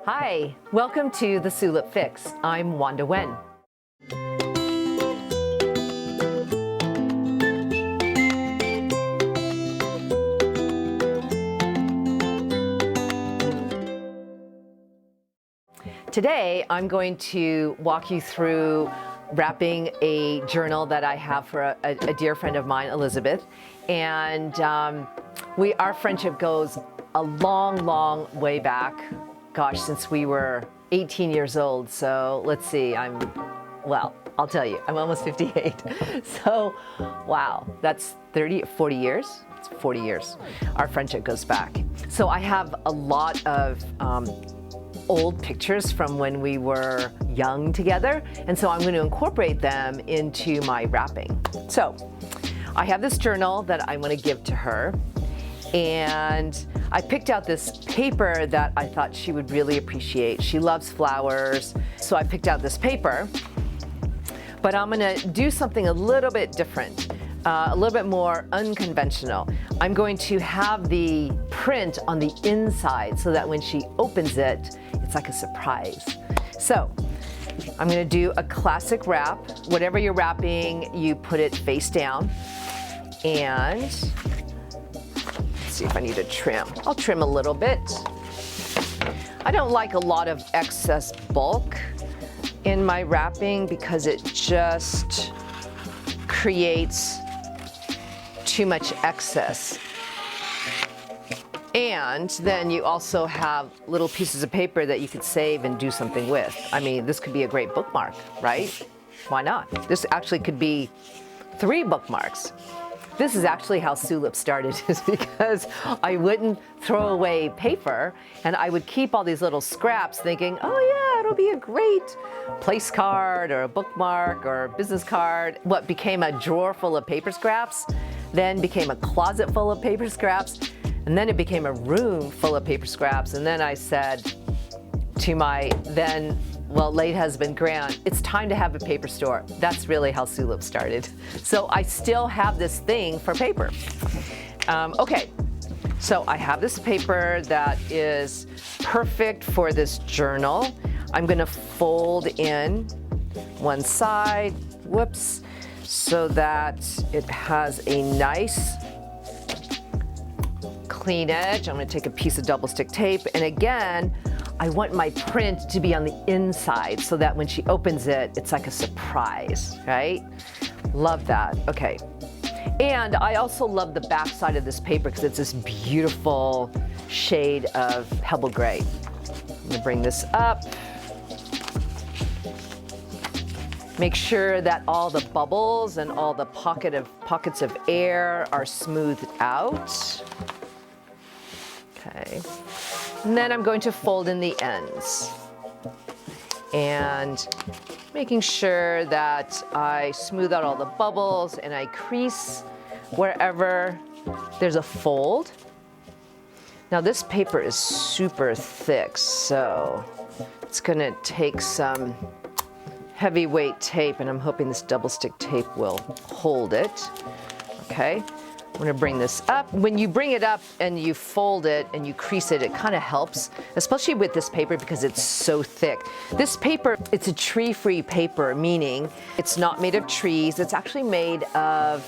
Hi, welcome to the Soolip Fix. I'm Wanda Wen. Today, I'm going to walk you through wrapping a journal that I have for a dear friend of mine, Elizabeth. And our friendship goes a long way back. Gosh, since we were 18 years old. So let's see, I'll tell you, I'm almost 58. So, wow, that's 40 years? It's 40 years. Our friendship goes back. So I have a lot of old pictures from when we were young together, and so I'm going to incorporate them into my wrapping. So I have this journal that I want to give to her, and I picked out this paper that I thought she would really appreciate. She loves flowers, so I picked out this paper, but I'm going to do something a little bit different. A little bit more unconventional. I'm going to have the print on the inside so that when she opens it, it's like a surprise. So I'm going to do a classic wrap. Whatever you're wrapping, you put it face down. And let's see if I need to trim. I'll trim a little bit. I don't like a lot of excess bulk in my wrapping because it just creates too much excess. And then you also have little pieces of paper that you could save and do something with. I mean, this could be a great bookmark, right? Why not? This actually could be 3 bookmarks. This is actually how Soolip started, is because I wouldn't throw away paper, and I would keep all these little scraps thinking, oh yeah, it'll be a great place card or a bookmark or a business card. What became a drawer full of paper scraps then became a closet full of paper scraps, and then it became a room full of paper scraps. And then I said to my then, late husband, Grant, it's time to have a paper store. That's really how Soolip started. So I still have this thing for paper. Okay, so I have this paper that is perfect for this journal. I'm gonna fold in one side, whoops, so that it has a nice clean edge. I'm going to take a piece of double stick tape, and again, I want my print to be on the inside so that when she opens it, it's like a surprise, right? Love that. Okay. And I also love the back side of this paper because it's this beautiful shade of pebble gray. I'm going to bring this up. Make sure that all the bubbles and all the pockets of air are smoothed out. Okay. And then I'm going to fold in the ends. And making sure that I smooth out all the bubbles and I crease wherever there's a fold. Now this paper is super thick, so it's gonna take some heavyweight tape, and I'm hoping this double stick tape will hold it. Okay, I'm gonna bring this up. When you bring it up and you fold it and you crease it, it kind of helps, especially with this paper because it's so thick. This paper, it's a tree-free paper, meaning it's not made of trees. It's actually made of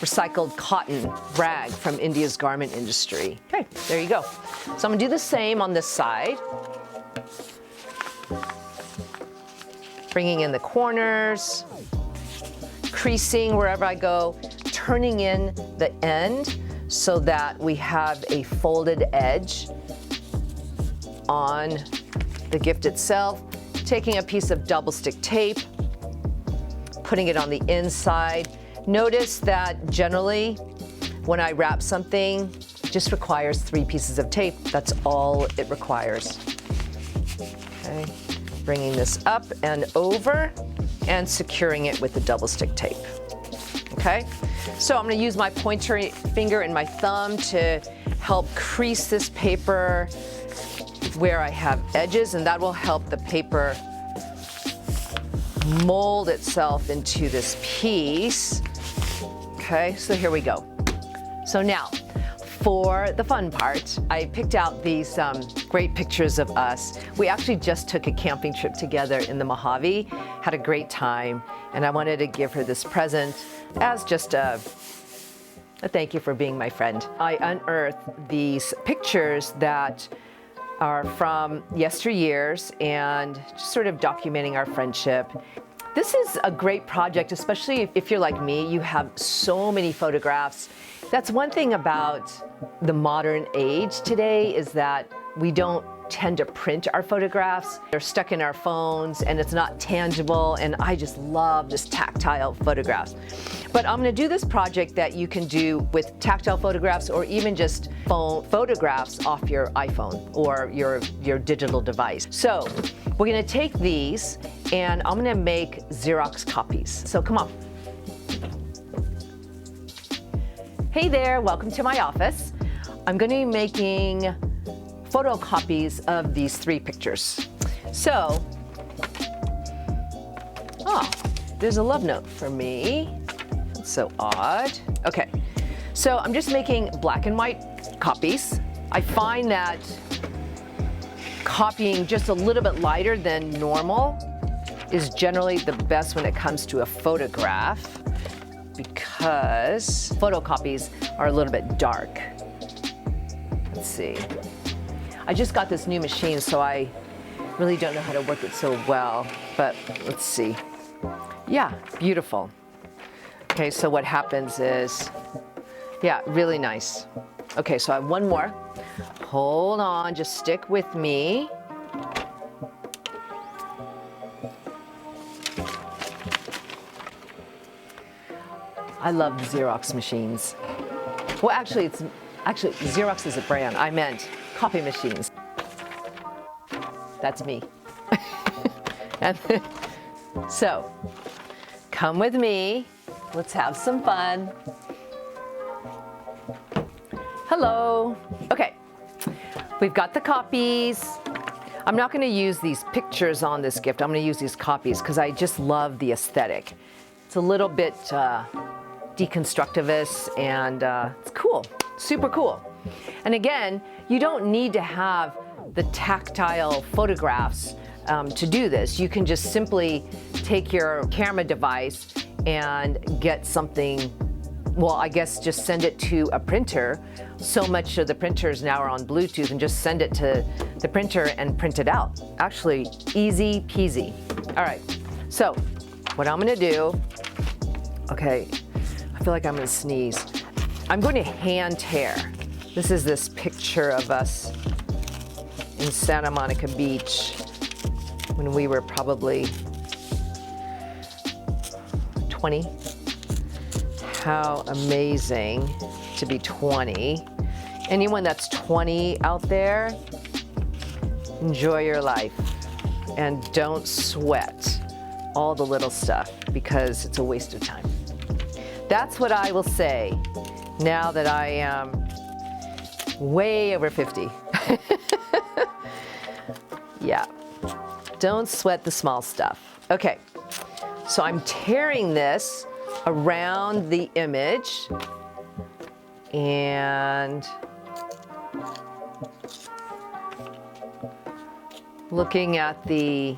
recycled cotton rag from India's garment industry. Okay, there you go. So I'm gonna do the same on this side. Bringing in the corners, creasing wherever I go, turning in the end so that we have a folded edge on the gift itself, taking a piece of double stick tape, putting it on the inside. Notice that generally when I wrap something, it just requires 3 pieces of tape. That's all it requires. Okay. Bringing this up and over and securing it with the double stick tape. Okay, so I'm going to use my pointer finger and my thumb to help crease this paper where I have edges, and that will help the paper mold itself into this piece. Okay, so here we go. So now, for the fun part, I picked out these great pictures of us. We actually just took a camping trip together in the Mojave, had a great time, and I wanted to give her this present as just a thank you for being my friend. I unearthed these pictures that are from yesteryears and just sort of documenting our friendship. This is a great project, especially if you're like me, you have so many photographs. That's one thing about the modern age today, is that we don't tend to print our photographs. They're stuck in our phones and it's not tangible, and I just love just tactile photographs. But I'm going to do this project that you can do with tactile photographs, or even just phone photographs off your iPhone or your digital device. So we're going to take these and I'm going to make Xerox copies. So come on. Hey there, welcome to my office. I'm going to be making photocopies of these 3 pictures. So, there's a love note for me. That's so odd. Okay, so I'm just making black and white copies. I find that copying just a little bit lighter than normal is generally the best when it comes to a photograph, because photocopies are a little bit dark. Let's see. I just got this new machine, so I really don't know how to work it so well, but let's see. Yeah, beautiful. Okay, so what happens is, yeah, really nice. Okay, so I have one more. Hold on, just stick with me. I love Xerox machines. Well, actually, Xerox is a brand. I meant copy machines. That's me. So, come with me. Let's have some fun. Hello. Okay, we've got the copies. I'm not going to use these pictures on this gift. I'm going to use these copies because I just love the aesthetic. It's a little bit deconstructivist, and it's cool, super cool. And again, you don't need to have the tactile photographs to do this. You can just simply take your camera device and get something, well, I guess just send it to a printer. So much of the printers now are on Bluetooth, and just send it to the printer and print it out. Actually, easy peasy. All right, so what I'm gonna do, okay, I feel like I'm gonna sneeze. I'm going to hand tear. This is this picture of us in Santa Monica Beach when we were probably 20. How amazing to be 20. Anyone that's 20 out there, enjoy your life and don't sweat all the little stuff, because it's a waste of time. That's what I will say now that I am way over 50. Yeah, don't sweat the small stuff. Okay, so I'm tearing this around the image, and looking at the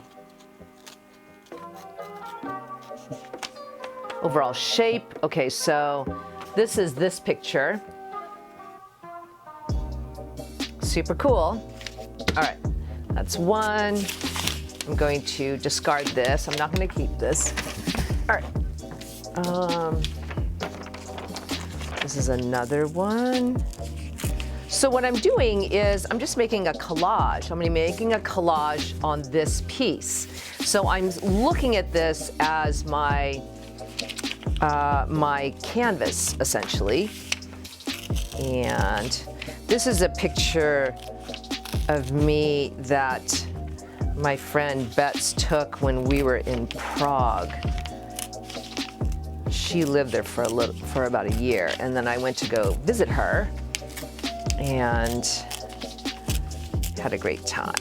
overall shape. Okay, so this is this picture. Super cool. All right, that's one. I'm going to discard this. I'm not going to keep this. All right. This is another one. So what I'm doing is I'm just making a collage. I'm going to be making a collage on this piece. So I'm looking at this as my my canvas, essentially. And this is a picture of me that my friend Betts took when we were in Prague. She lived there for about a year, and then I went to go visit her and had a great time.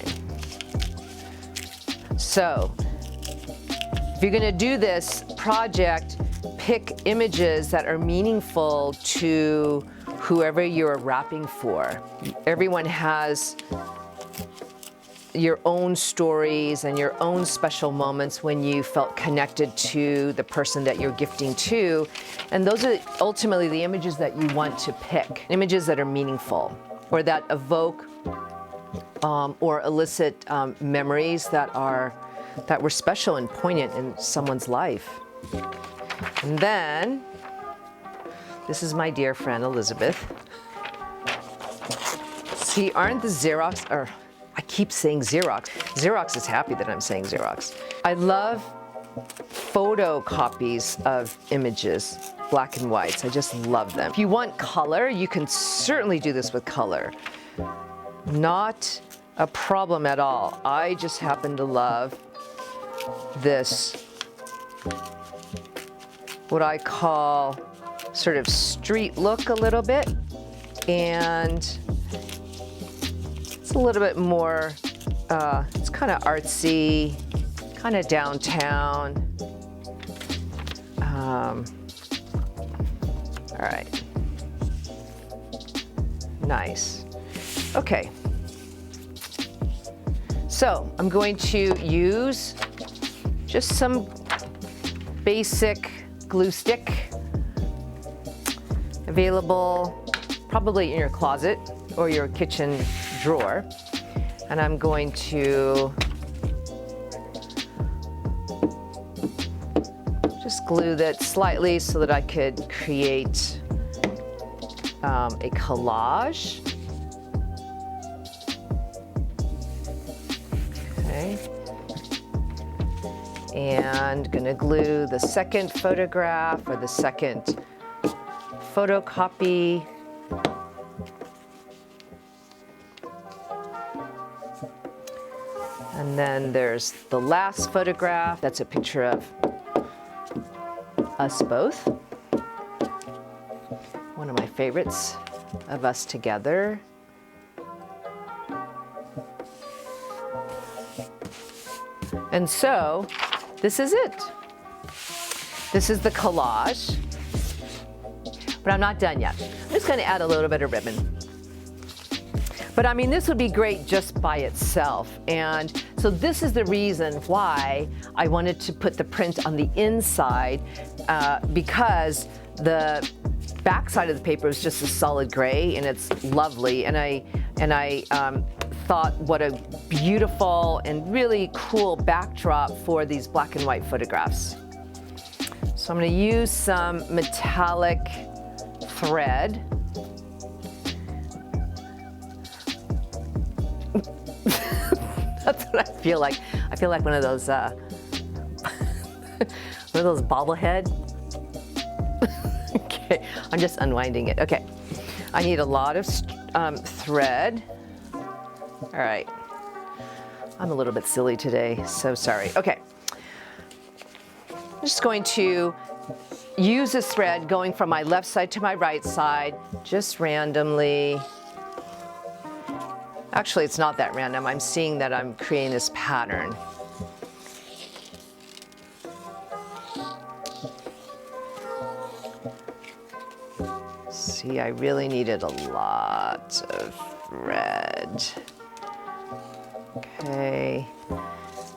So if you're going to do this project, pick images that are meaningful to whoever you're wrapping for. Everyone has your own stories and your own special moments when you felt connected to the person that you're gifting to. And those are ultimately the images that you want to pick, images that are meaningful or that evoke or elicit memories that were special and poignant in someone's life. And then, this is my dear friend Elizabeth. See, aren't the Xerox, or I keep saying Xerox. Xerox is happy that I'm saying Xerox. I love photocopies of images, black and whites. I just love them. If you want color, you can certainly do this with color. Not a problem at all. I just happen to love this, what I call sort of street look a little bit, and it's a little bit more, it's kind of artsy, kind of downtown. All right, nice. Okay, so I'm going to use just some basic glue stick, available probably in your closet or your kitchen drawer. And I'm going to just glue that slightly so that I could create a collage. Okay. And gonna glue the second photograph or the second photocopy. And then there's the last photograph. That's a picture of us both. One of my favorites of us together. And so, this is it. This is the collage. But I'm not done yet. I'm just gonna add a little bit of ribbon. But I mean, this would be great just by itself. And so this is the reason why I wanted to put the print on the inside, because the back side of the paper is just a solid gray and it's lovely. And I thought what a beautiful and really cool backdrop for these black and white photographs. So I'm gonna use some metallic thread. That's what I feel like. I feel like one of those bobblehead. Okay, I'm just unwinding it. Okay, I need a lot of thread. All right, I'm a little bit silly today, so sorry. Okay, I'm just going to use this thread going from my left side to my right side, just randomly. Actually, it's not that random. I'm seeing that I'm creating this pattern. See, I really needed a lot of thread. Okay.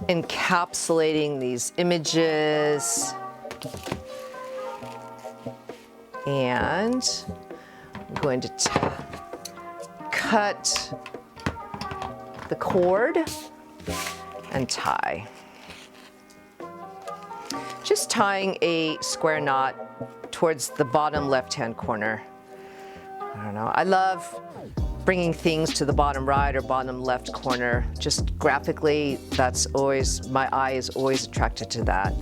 Encapsulating these images. And I'm going to cut the cord and tie. Just tying a square knot towards the bottom left-hand corner. I don't know, I love bringing things to the bottom right or bottom left corner. Just graphically, that's always, my eye is always attracted to that.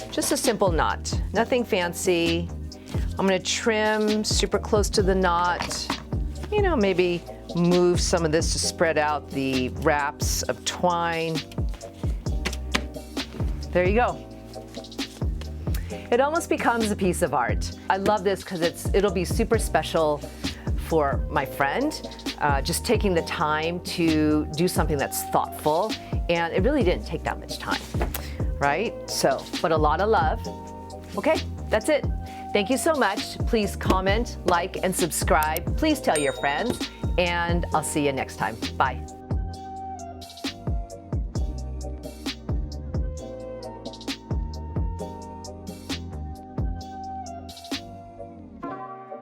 Just a simple knot, nothing fancy. I'm gonna trim super close to the knot. You know, maybe move some of this to spread out the wraps of twine. There you go. It almost becomes a piece of art. I love this because it'll be super special for my friend, just taking the time to do something that's thoughtful, and it really didn't take that much time, right? So, but a lot of love. Okay, that's it. Thank you so much. Please comment, like, and subscribe. Please tell your friends, and I'll see you next time. Bye.